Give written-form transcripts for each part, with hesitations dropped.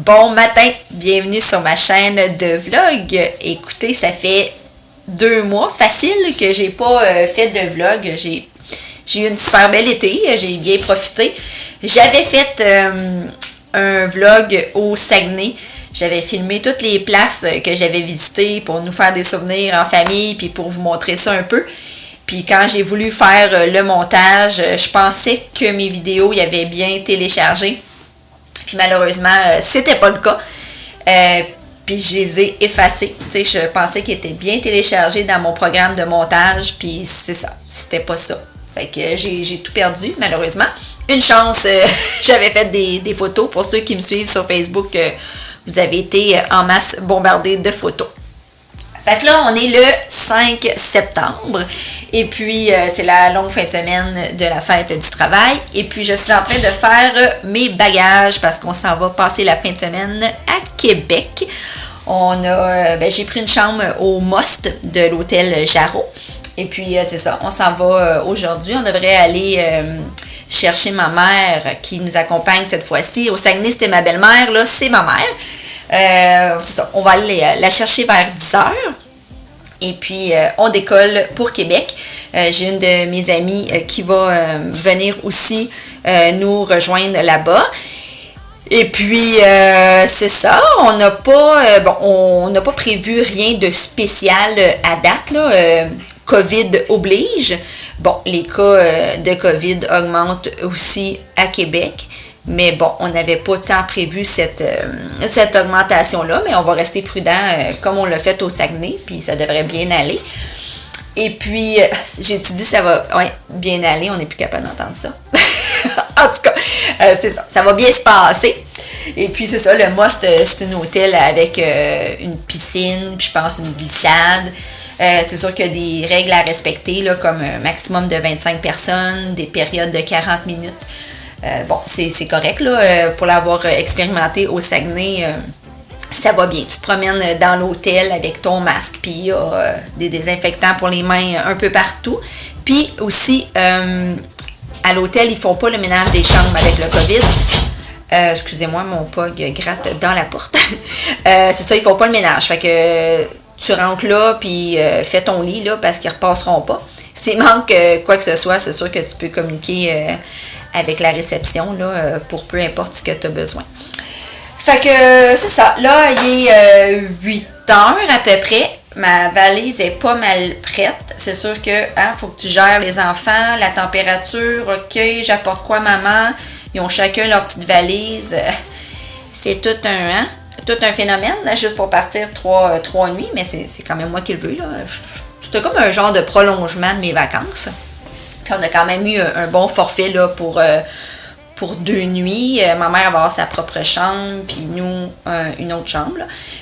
Bon matin, bienvenue sur ma chaîne de vlog. Écoutez, ça fait 2 mois facile que j'ai pas fait de vlog. J'ai eu une super belle été, j'ai bien profité. J'avais fait un vlog au Saguenay. J'avais filmé toutes les places que j'avais visitées pour nous faire des souvenirs en famille, puis pour vous montrer ça un peu. Puis quand j'ai voulu faire le montage, je pensais que mes vidéos y avaient bien téléchargé. Puis malheureusement, c'était pas le cas. Puis je les ai effacés. Tu sais, je pensais qu'ils étaient bien téléchargés dans mon programme de montage. Puis c'est ça, c'était pas ça. Fait que j'ai tout perdu, malheureusement. Une chance, j'avais fait des photos. Pour ceux qui me suivent sur Facebook, vous avez été en masse bombardés de photos. Fait que là, on est le 5 septembre et puis c'est la longue fin de semaine de la fête du travail. Et puis, je suis en train de faire mes bagages parce qu'on s'en va passer la fin de semaine à Québec. J'ai pris une chambre au Most de l'hôtel Jarreau. Et puis, c'est ça, on s'en va aujourd'hui. On devrait aller chercher ma mère qui nous accompagne cette fois-ci. Au Saguenay, c'était ma belle-mère, là, c'est ma mère. C'est ça, on va aller la chercher vers 10h. Et puis, on décolle pour Québec. J'ai une de mes amies qui va venir aussi nous rejoindre là-bas. Et puis, c'est ça, on n'a pas prévu rien de spécial à date, là. COVID oblige. Bon, les cas de COVID augmentent aussi à Québec. Mais bon, on n'avait pas tant prévu cette augmentation-là, mais on va rester prudent comme on l'a fait au Saguenay, puis ça devrait bien aller. Et puis, j'ai-tu dit ça va bien aller, on n'est plus capable d'entendre ça. En tout cas, c'est ça, ça va bien se passer. Et puis, c'est ça, le Most, c'est un hôtel avec une piscine, puis je pense une glissade. C'est sûr qu'il y a des règles à respecter, là, comme un maximum de 25 personnes, des périodes de 40 minutes. C'est correct, là, pour l'avoir expérimenté au Saguenay, ça va bien. Tu te promènes dans l'hôtel avec ton masque, puis il y a des désinfectants pour les mains un peu partout. Puis aussi, à l'hôtel, ils font pas le ménage des chambres avec le COVID. Excusez-moi, mon pog gratte dans la porte. C'est ça, ils font pas le ménage. Fait que tu rentres là, puis fais ton lit, là, parce qu'ils repasseront pas. S'il manque quoi que ce soit, c'est sûr que tu peux communiquer avec la réception, là, pour peu importe ce que tu as besoin. Fait que c'est ça. Là, il est 8h à peu près. Ma valise est pas mal prête. C'est sûr que faut que tu gères les enfants, la température, OK, j'apporte quoi maman? Ils ont chacun leur petite valise. C'est tout un phénomène, là, juste pour partir 3 nuits, mais c'est quand même moi qui le veux, là. C'était comme un genre de prolongement de mes vacances. Puis on a quand même eu un bon forfait là, pour 2 nuits. Ma mère va avoir sa propre chambre, puis nous, une autre chambre.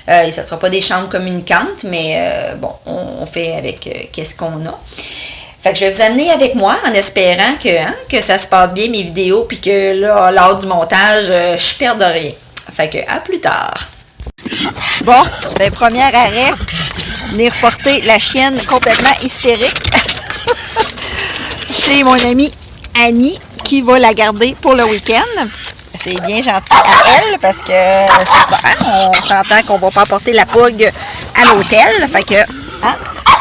Et ça ne sera pas des chambres communicantes, mais on fait avec qu'est-ce qu'on a. Fait que je vais vous amener avec moi en espérant que ça se passe bien, mes vidéos, puis que là, lors du montage, je perde rien. Fait que à plus tard. Bon, premier arrêt, venir porter la chienne complètement hystérique chez mon amie Annie qui va la garder pour le week-end. C'est bien gentil à elle parce que c'est ça, on s'entend qu'on va pas apporter la pogue à l'hôtel. Fait que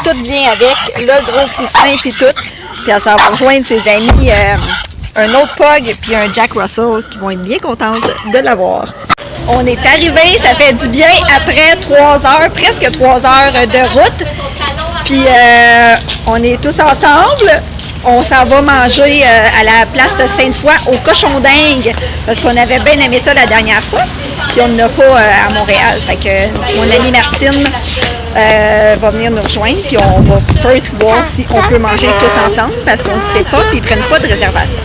tout vient avec le gros coussin puis tout. Puis elle s'en va rejoindre ses amis, un autre pog puis un Jack Russell qui vont être bien contentes de l'avoir. On est arrivé, ça fait du bien après 3 heures, presque 3 heures de route. Puis on est tous ensemble. On s'en va manger à la place Sainte-Foy au cochon dingue parce qu'on avait bien aimé ça la dernière fois. Puis on n'a pas à Montréal. Fait que mon amie Martine va venir nous rejoindre. Puis on va first voir si on peut manger tous ensemble parce qu'on ne sait pas puis ils prennent pas de réservation.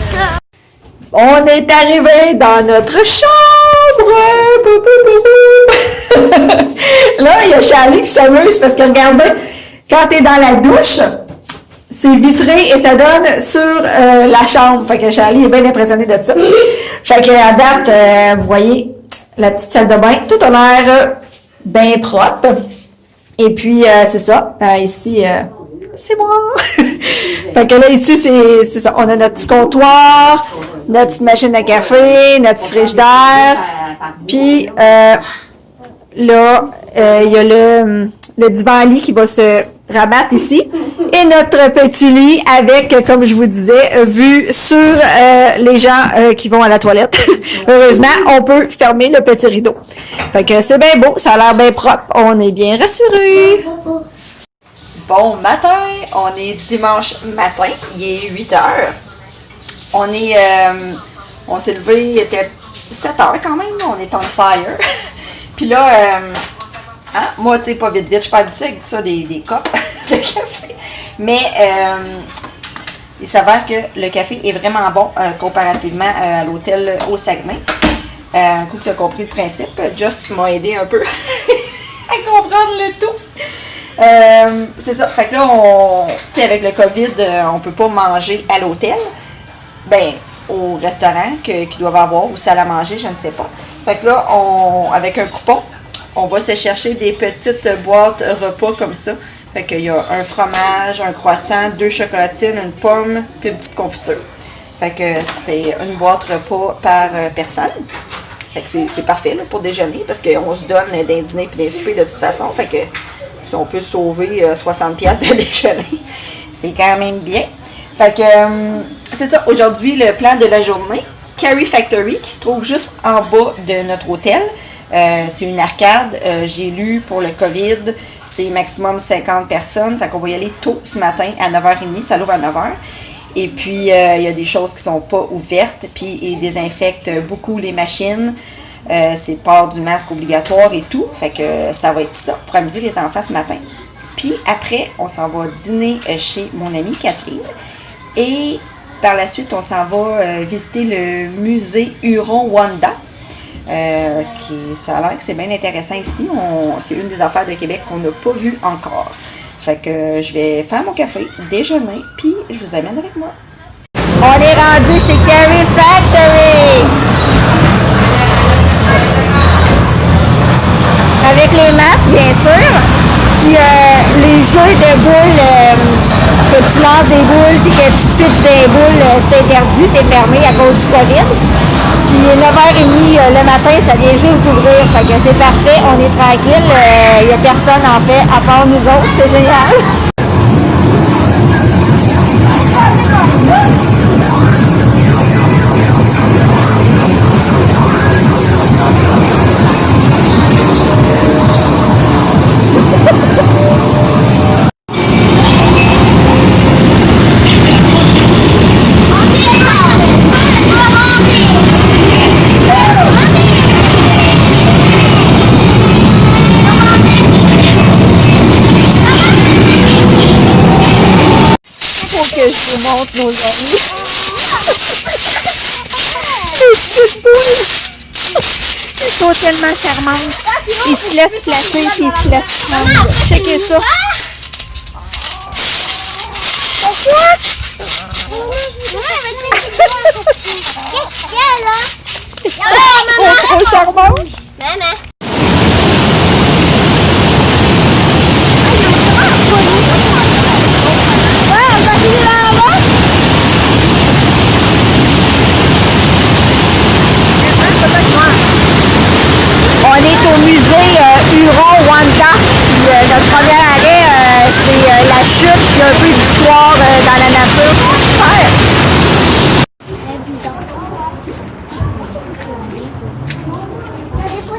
On est arrivé dans notre chambre! Là, il y a Charlie qui s'amuse parce que regardez, quand tu es dans la douche, c'est vitré et ça donne sur la chambre. Fait que Charlie est bien impressionné de ça. Fait que à date, vous voyez, la petite salle de bain, tout a l'air bien propre. Et puis, c'est ça. Ici, c'est moi! Fait que là, ici, c'est ça. On a notre petit comptoir, notre petite machine à café, notre petit frigidaire. Puis, là, il y a le divan-lit qui va se rabattre ici. Et notre petit lit avec, comme je vous disais, vue sur les gens qui vont à la toilette. Heureusement, on peut fermer le petit rideau. Fait que c'est bien beau, ça a l'air bien propre. On est bien rassurés. Bon matin, on est dimanche matin, il est 8 heures. On s'est levé, il était 7 heures quand même, on est on fire. Puis là, moi, tu sais, pas vite, je suis pas habituée avec ça, des copes de café. Mais il s'avère que le café est vraiment bon comparativement à l'hôtel au Saguenay. Un coup que tu as compris le principe, Just m'a aidé un peu à comprendre le tout. C'est ça. Fait que là, tu sais, avec le COVID, on peut pas manger à l'hôtel. Ben, au restaurant qu'ils doivent avoir, ou salle à manger, je ne sais pas. Fait que là, avec un coupon, on va se chercher des petites boîtes repas comme ça. Fait qu'il y a un fromage, un croissant, 2 chocolatines, une pomme, puis une petite confiture. Fait que c'était une boîte repas par personne. Fait que c'est parfait là, pour déjeuner, parce qu'on se donne des dîners et des soupers de toute façon. Fait que si on peut sauver 60$ de déjeuner, c'est quand même bien. Fait que c'est ça, aujourd'hui, le plan de la journée. Carrie Factory, qui se trouve juste en bas de notre hôtel. C'est une arcade. J'ai lu pour le COVID, c'est maximum 50 personnes. Fait qu'on va y aller tôt ce matin à 9h30. Ça l'ouvre à 9h. Et puis, il y a des choses qui sont pas ouvertes. Puis, ils désinfectent beaucoup les machines. C'est port du masque obligatoire et tout. Fait que ça va être ça pour amuser les enfants ce matin. Puis, après, on s'en va dîner chez mon amie Kathleen. Et par la suite, on s'en va visiter le musée Huron-Wendat. Ça a l'air que c'est bien intéressant ici. C'est une des affaires de Québec qu'on n'a pas vues encore. Fait que je vais faire mon café, déjeuner, puis je vous amène avec moi. On est rendu chez Carrie Factory! Avec les masques, bien sûr. Puis les jeux de boules, que tu lances des boules puis que tu pitches des boules, c'est interdit, c'est fermé à cause du COVID. Puis 9h30 le matin, ça vient juste d'ouvrir. Fait que c'est parfait, on est tranquille. Il n'y a personne en fait à part nous autres, c'est génial. Que je vous montre nos amis. Les petites boules. Elles sont tellement charmantes. Ils se laissent flatter et ils se laissent prendre. Checkez ça. Trop charmante. On est au musée Huron-Wendat. Notre premier arrêt, c'est la chute, puis un peu d'histoire dans la nature.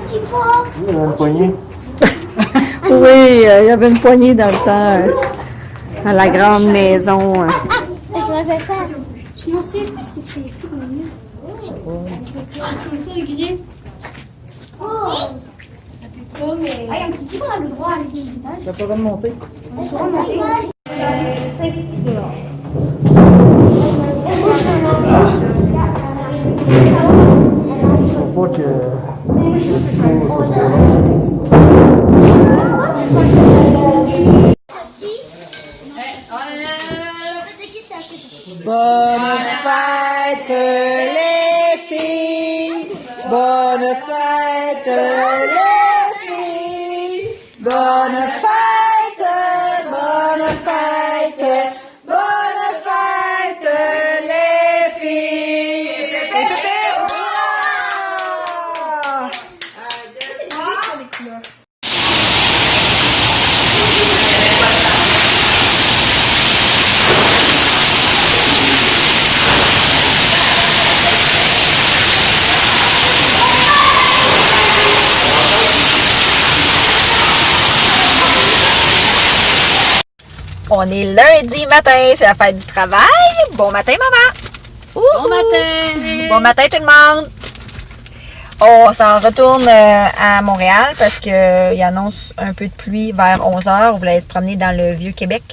Super! Il y avait une poignée. Oui, il y avait une poignée dans le temps à la grande maison. Je l'avais pas. Je m'en sais plus si c'est ici ou mieux. Je sais pas. C'est ça, gris. Oh! Ça fait pas, mais. Hey, un petit peu dans le droit à l'étage. T'as pas le droit de monter. Je vais monter. Faut pas que. Bonne fête les filles, bonne fête les filles, bonne fête On est lundi matin, c'est la fête du travail. Bon matin, maman! Bon matin! Bon matin, tout le monde! On s'en retourne à Montréal parce qu'il annonce un peu de pluie vers 11h. On voulait se promener dans le Vieux-Québec,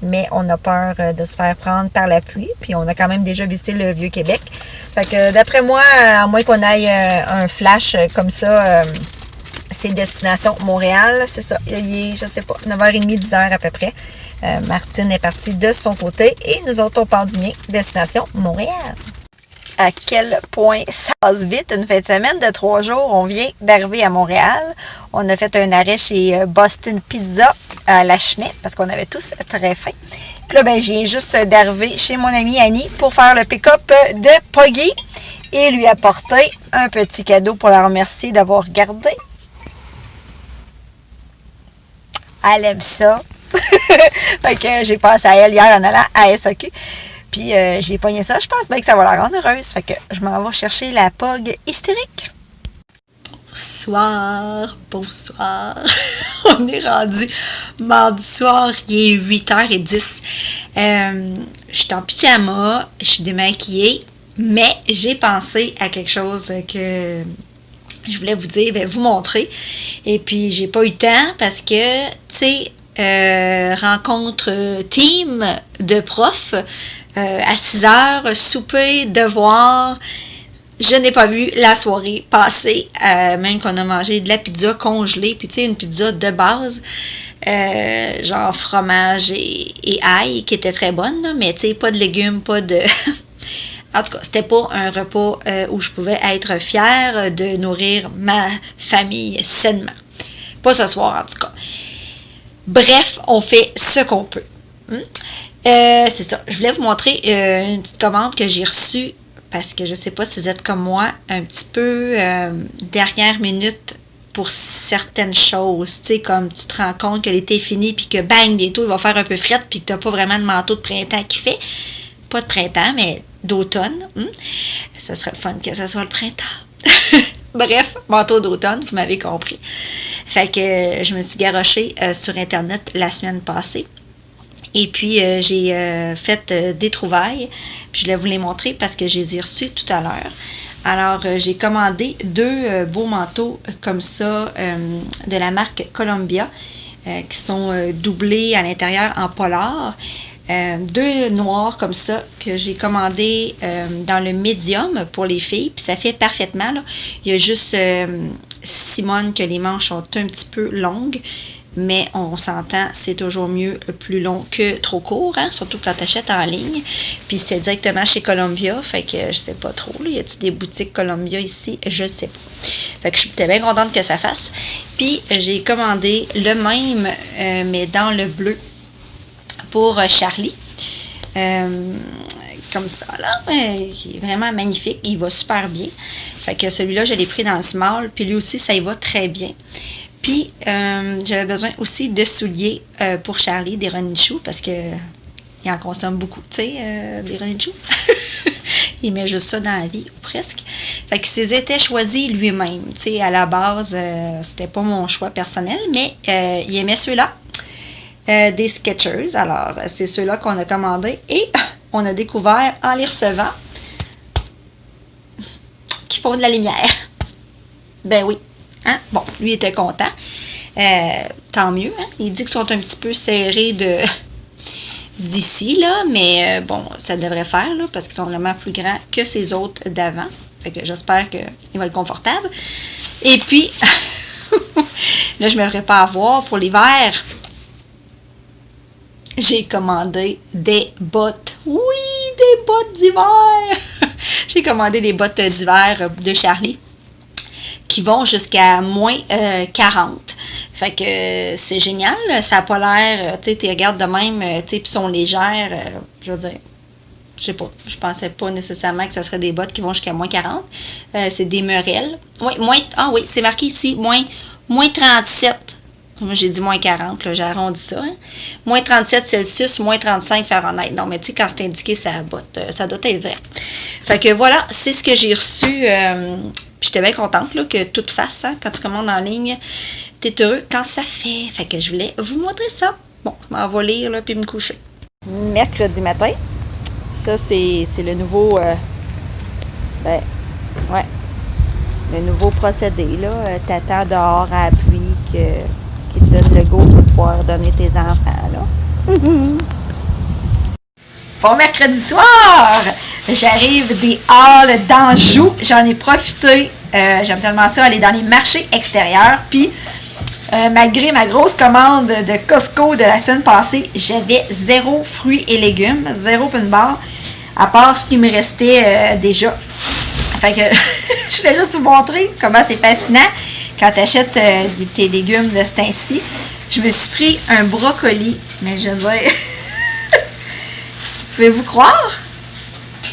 mais on a peur de se faire prendre par la pluie. Puis on a quand même déjà visité le Vieux-Québec. Fait que d'après moi, à moins qu'on aille un flash comme ça, c'est destination Montréal. C'est ça. Il est, je sais pas, 9h30, 10h à peu près. Martine est partie de son côté et nous autres, on part du mien, destination Montréal. À quel point ça passe vite, une fin de semaine de 3 jours. On vient d'arriver à Montréal. On a fait un arrêt chez Boston Pizza à La Chenée parce qu'on avait tous très faim. Puis là, ben, je viens juste d'arriver chez mon amie Annie pour faire le pick-up de Poggy et lui apporter un petit cadeau pour la remercier d'avoir gardé. Elle aime ça. Fait que j'ai pensé à elle hier en allant à SAQ. Puis j'ai pogné ça. Je pense bien que ça va la rendre heureuse. Fait que je m'en vais chercher la POG hystérique. Bonsoir. Bonsoir. On est rendu mardi soir. Il est 8h10. Je suis en pyjama. Je suis démaquillée. Mais j'ai pensé à quelque chose que je voulais vous dire, vous montrer. Et puis j'ai pas eu le temps parce que, tu sais, rencontre team de profs à 6h, souper, devoir. Je n'ai pas vu la soirée passer, même qu'on a mangé de la pizza congelée, puis tu sais, une pizza de base, genre fromage et ail, qui était très bonne, là, mais tu sais, pas de légumes, pas de... En tout cas, c'était pas un repas où je pouvais être fière de nourrir ma famille sainement. Pas ce soir, en tout cas. Bref, on fait ce qu'on peut. C'est ça. Je voulais vous montrer une petite commande que j'ai reçue parce que je sais pas si vous êtes comme moi, un petit peu dernière minute pour certaines choses. Tu sais, comme tu te rends compte que l'été est fini puis que bang, bientôt il va faire un peu frette puis que tu n'as pas vraiment de manteau de printemps qui fait. Pas de printemps, mais d'automne. Ça serait le fun que ce soit le printemps. Bref, manteau d'automne, vous m'avez compris. Fait que je me suis garochée sur Internet la semaine passée. Et puis, j'ai fait des trouvailles. Puis, je voulais vous les montrer parce que je les ai reçus tout à l'heure. Alors, j'ai commandé 2 beaux manteaux comme ça de la marque Columbia qui sont doublés à l'intérieur en polar. 2 noirs comme ça que j'ai commandé dans le médium pour les filles, puis ça fait parfaitement là. Il y a juste Simone que les manches sont un petit peu longues, mais on s'entend, c'est toujours mieux plus long que trop court, hein? Surtout quand tu achètes en ligne. Puis c'était directement chez Columbia, fait que je sais pas trop, là. Y a-tu des boutiques Columbia ici? Je sais pas. Fait que j'étais bien contente que ça fasse. Puis j'ai commandé le même, mais dans le bleu, pour Charlie. Comme ça, là. Il est vraiment magnifique. Il va super bien. Fait que celui-là, je l'ai pris dans le small. Puis lui aussi, ça y va très bien. Puis, j'avais besoin aussi de souliers pour Charlie, des running shoes, parce que il en consomme beaucoup, tu sais, des running shoes. Il met juste ça dans la vie, ou presque. Fait que s'ils étaient choisis lui-même. Tu sais, à la base, c'était pas mon choix personnel, mais il aimait ceux-là. Des Skechers. Alors, c'est ceux-là qu'on a commandés et on a découvert en les recevant qu'ils font de la lumière. Ben oui. Hein? Bon, lui était content. Tant mieux. Hein? Il dit qu'ils sont un petit peu serrés d'ici, là, mais bon, ça devrait faire là, parce qu'ils sont vraiment plus grands que ces autres d'avant. Fait que j'espère qu'il va être confortable. Et puis, là, je me prépare à voir pour l'hiver. J'ai commandé des bottes. Oui, des bottes d'hiver. J'ai commandé des bottes d'hiver de Charlie qui vont jusqu'à moins 40. Fait que c'est génial. Ça n'a pas l'air, tu sais, tu regardes de même, tu sais, puis sont légères. Je veux dire, je sais pas. Je pensais pas nécessairement que ça serait des bottes qui vont jusqu'à moins 40. C'est des merelles. Oui, oui, c'est marqué ici, moins 37. Moi, j'ai dit moins 40, là, j'ai arrondi ça. Hein. Moins 37 Celsius, moins 35 Fahrenheit. Non, mais tu sais, quand c'est indiqué, ça doit être vrai. Fait que voilà, c'est ce que j'ai reçu. Puis j'étais bien contente là, que tout fasse. Hein, quand tu commandes en ligne, t'es heureux quand ça fait. Fait que je voulais vous montrer ça. bon, je m'en vais lire, là, puis me coucher. Mercredi matin. Ça, c'est le nouveau... le nouveau procédé, là. T'attends dehors à la pluie qui te donne le go pour pouvoir donner tes enfants, là. Bon mercredi soir! J'arrive des halles d'Anjou. J'en ai profité. J'aime tellement ça, aller dans les marchés extérieurs. Puis, malgré ma grosse commande de Costco de la semaine passée, j'avais 0 fruits et légumes, 0 pin bar, à part ce qui me restait déjà. Fait que je voulais juste vous montrer comment c'est fascinant quand tu achètes tes légumes de ce temps-ci. Je me suis pris un brocoli, mais je veux dire... Pouvez-vous croire? Tu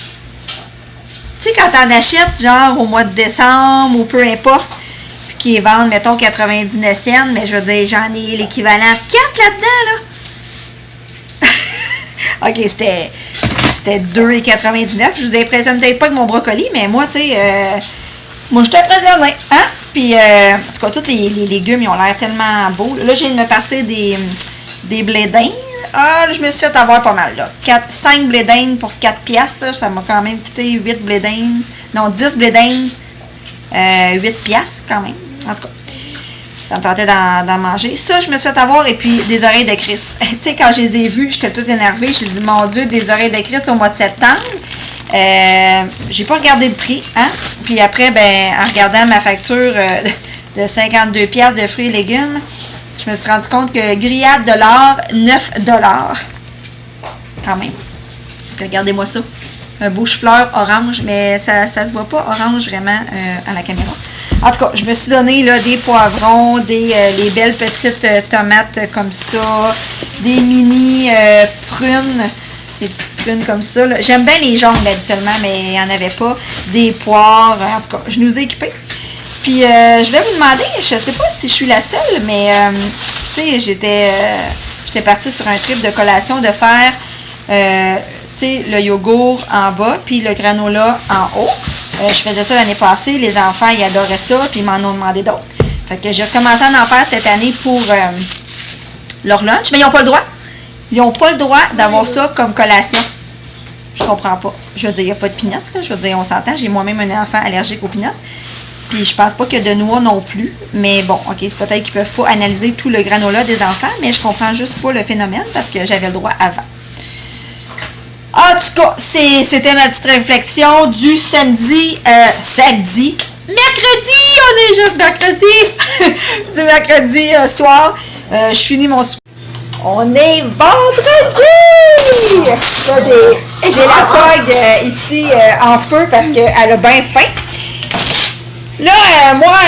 sais, quand t'en achètes, genre, au mois de décembre, ou peu importe, puis qu'ils vendent, mettons, 99 cents, mais je veux dire, j'en ai l'équivalent 4 là-dedans, là. OK, c'était 2,99. Je vous impressionne peut-être pas avec mon brocoli, mais moi, tu sais, moi, je suis impressionnée, hein? Puis, en tout cas, tous les légumes, ils ont l'air tellement beaux. Là, je viens de me partir des blés d'Inde. Ah, je me suis fait avoir pas mal, là. 5 blés d'Inde pour 4 piastres, ça m'a quand même coûté 8 blés d'Inde. Non, 10 blés d'Inde, 8 piastres quand même. En tout cas, ça me tentait d'en manger. Ça, je me suis fait avoir, et puis des oreilles de Chris. Tu sais, quand je les ai vues, j'étais toute énervée. J'ai dit, mon Dieu, des oreilles de Chris au mois de septembre. J'ai pas regardé le prix, hein. Puis après, ben, en regardant ma facture de 52 piastres de fruits et légumes, je me suis rendu compte que grillade de l'or, 9 $. Quand même. Puis regardez-moi ça. Un beau chou-fleur orange, mais ça se voit pas orange vraiment à la caméra. En tout cas, je me suis donné là, des poivrons, les belles petites tomates comme ça, des mini prunes, des petites prunes comme ça. J'aime bien les jaunes habituellement, mais il n'y en avait pas. Des poires, en tout cas, je nous ai équipés. Puis, je vais vous demander, je sais pas si je suis la seule, mais, tu sais, j'étais partie sur un trip de collation de faire, tu sais, le yogourt en bas, puis le granola en haut. Je faisais ça l'année passée, les enfants, ils adoraient ça, puis ils m'en ont demandé d'autres. Fait que j'ai recommencé à en faire cette année pour leur lunch, mais ils n'ont pas le droit. Ils n'ont pas le droit d'avoir ça comme collation. Je comprends pas. Je veux dire, il n'y a pas de peanuts, là. Je veux dire, on s'entend, j'ai moi-même un enfant allergique aux peanuts. Puis je pense pas qu'il y a de noix non plus. Mais bon, OK, c'est peut-être qu'ils peuvent pas analyser tout le granola des enfants, mais je comprends juste pas le phénomène parce que j'avais le droit avant. En tout cas, c'était ma petite réflexion du samedi. Mercredi! On est juste mercredi! Du mercredi soir. Je finis mon souper. On est vendredi! Ça, j'ai la pogue ici en feu parce qu'elle a bien faim. Là, moi,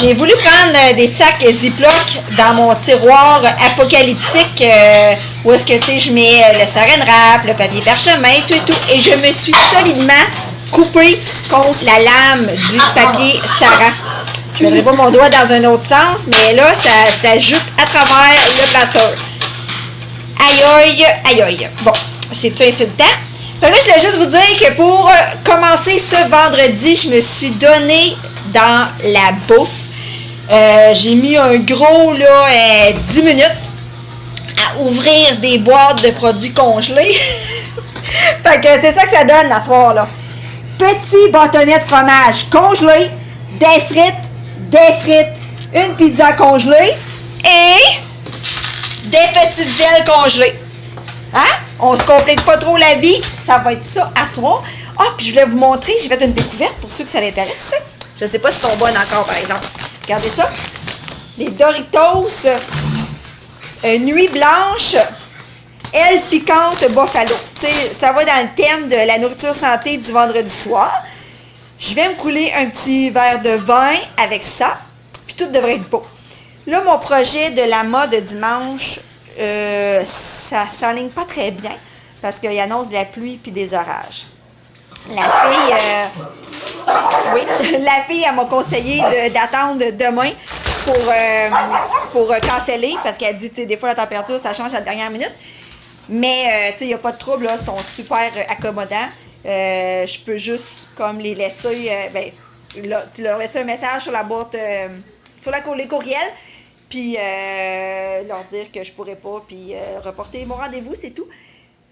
j'ai voulu prendre des sacs Ziploc dans mon tiroir apocalyptique où est-ce que, tu sais, je mets le saran wrap, le papier parchemin, tout et tout. Et je me suis solidement coupée contre la lame du papier saran. Je ne mettrai pas mon doigt dans un autre sens, mais là, ça jute à travers le plaster. Aïe, aïe, aïe, aïe. Bon, c'est-tu insultant? Fait que là, je voulais juste vous dire que pour commencer ce vendredi, je me suis donné dans la bouffe. J'ai mis un gros, là, 10 minutes à ouvrir des boîtes de produits congelés. Fait que c'est ça que ça donne, la soir, là. Petit bâtonnet de fromage congelé, des frites, une pizza congelée et des petites ailes congelées. Hein? On se complique pas trop la vie. Ça va être ça à soir. Ah, puis je voulais vous montrer, j'ai fait une découverte pour ceux que ça l'intéresse. Je sais pas si sont bonnes encore, par exemple. Regardez ça. Les Doritos Nuit blanche, ailes piquantes buffalo. T'sais, ça va dans le thème de la nourriture santé du vendredi soir. Je vais me couler un petit verre de vin avec ça. Puis tout devrait être beau. Là, mon projet de la mode dimanche, ça s'enligne pas très bien parce qu'il annonce de la pluie puis des orages. La fille, elle m'a conseillé d'attendre demain pour canceller parce qu'elle dit, tu sais, des fois la température, ça change à la dernière minute. Mais, tu sais, il n'y a pas de trouble, là, ils sont super accommodants. Je peux juste, comme, les laisser, là, tu leur laisses un message sur la boîte, sur les courriels. Puis leur dire que je pourrais pas, puis reporter mon rendez-vous, c'est tout.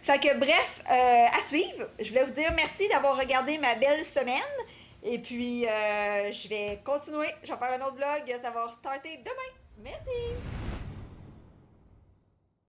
Fait que bref, à suivre. Je voulais vous dire merci d'avoir regardé ma belle semaine. Et puis, je vais continuer. Je vais faire un autre vlog. Ça va starter demain. Merci!